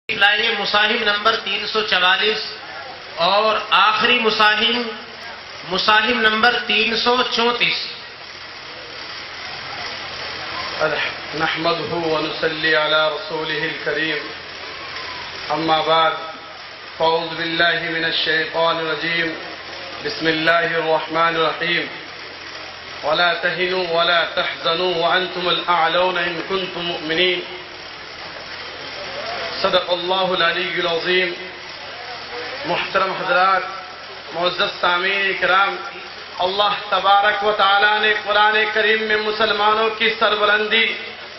لائیے مساہم نمبر 344 اور آخری مساہم نمبر 334. نحمده ونصلي على رسوله الكريم. أما بعد فأعوذ بالله من الشيطان الرجيم. بسم الله الرحمن الرحيم. ولا تهنوا ولا تحزنوا وأنتم الأعلون إن كنتم مؤمنين. صدق اللہ العلی العظیم. محترم حضرات، معزز سامعین کرام، اللہ تبارک و تعالیٰ نے قرآن کریم میں مسلمانوں کی سربلندی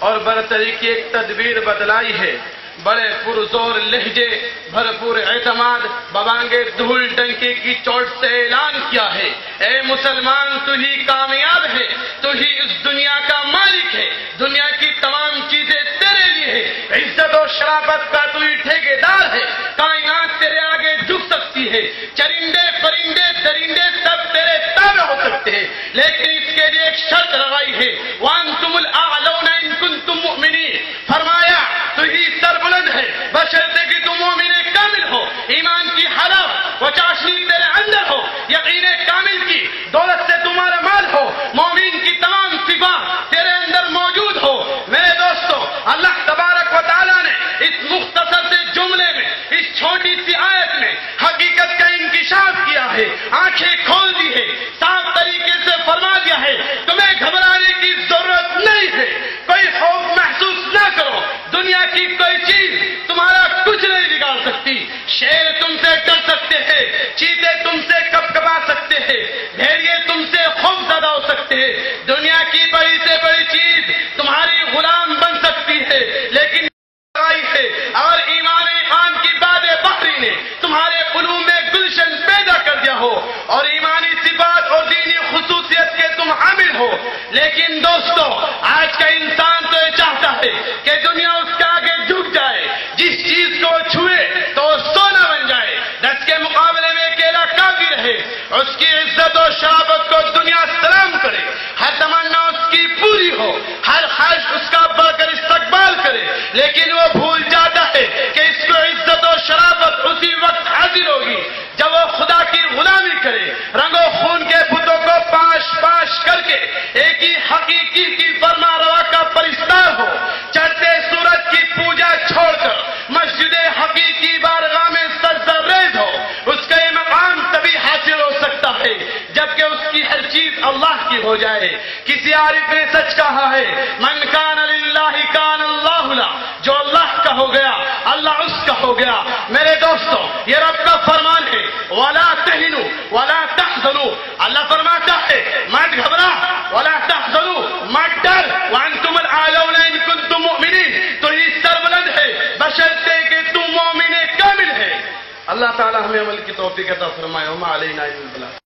اور برتری کی ایک تدبیر بتلائی ہے. بڑے پرزور لہجے، بھرپور اعتماد، ببانگے دھول ڈنکے کی چوٹ سے اعلان کیا ہے، اے مسلمان تو ہی کامیاب ہے، تو ہی اس دنیا کا مالک ہے، دنیا کی تمام چیزیں تیرے لیے ہے، عزت و شرافت کا تو ہی ٹھیکیدار ہے، کائنات تیرے آگے جھک سکتی ہے، چرندے پرندے درندے سب تیرے تابع ہو سکتے ہیں، لیکن اس کے لیے ایک شرط لگائی ہے، وَأَنْتُمُ الْأَعْلَوْنَ إِن كُنتُم مُؤْمِنِينَ. فرمایا تو ہی سربلند ہے بشرطے کہ تم مومن کامل ہو، ایمان کی حلاوت و چاشنی تیرے اندر ہو، یقین کامل کی دولت سے تمہارا مال ہو، مومن کی تمام صفات تیرے اندر موجود ہو. میرے دوستو، اللہ تبارک و تعالیٰ نے اس مختصر سے جملے میں، اس چھوٹی سی آیت میں حقیقت کا انکشاف کیا ہے، آنکھیں کھول دی ہے، صاف طریقے سے فرما دیا ہے تمہیں گھبرانے کی ضرورت نہیں ہے، کوئی خوف محسوس نہ کرو، دنیا کی کوئی چیز تمہارا کچھ نہیں بگاڑ سکتی. شیر تم سے ڈر سکتے ہیں، چیتے تم سے کپکپا سکتے ہیں، بھیڑیے تم سے خوف زدہ ہو سکتے ہیں، دنیا کی بڑی سے بڑی چیز تمہاری غلام بن سکتی ہے، لیکن اور ایمان خان کی باد بحری نے تمہارے قلوب میں گلشن پیدا کر دیا ہو اور ایمانی صفات اور دینی خصوصیت کے تم حامل ہو. لیکن دوستو، آج کا انسان تو یہ چاہتا ہے کہ دنیا اس کے آگے جھک جائے، جس چیز کو چھوئے تو سونا بن جائے، دس کے مقابلے میں اکیلا کافی رہے، اس کی عزت و شرافت کو دنیا سلام کرے، ہر تمنا اس کی پوری ہو، ہر خواہش اس کا بڑھ کر استقبال کرے، لیکن وہ بھول جاتا ہے کہ اس کو عزت و شرافت اسی وقت حاصل ہوگی جب وہ خدا کی غلامی کرے، رنگ و خون کے بتوں کو پاش پاش کر کے ایک ہی حقیقی کی فرما روا کا پرستار ہو، چڑھتے سورج کی پوجا چھوڑ کر مسجد حقیقی بارگاہ میں سجدہ ریز ہو. اس کا یہ مقام تبھی حاصل ہو سکتا ہے جبکہ اس کی ہر چیز اللہ کی ہو جائے. کسی عارف نے سچ کہا ہے، من کان للہ کان اللہ لہ، جو اللہ کا ہو گیا اللہ اس کا ہو گیا. میرے دوستو، یہ رب کا فرمان ہے، وَلَا تَهِنُوا وَلَا تَحْزَنُوا. اللہ فرماتا ہے مت گھبرا، وَلَا تَحْزَنُوا، مت ڈر، وَأَنْتُمُ الْأَعْلَوْنَ إِن كُنتُم مُؤْمِنِينَ. تو ہی سربلند ہے بشرطے کہ تم مومن کامل ہے. اللہ تعالی ہمیں عمل کی توفیق عطا فرمائے. وما علینا الا البلاغ.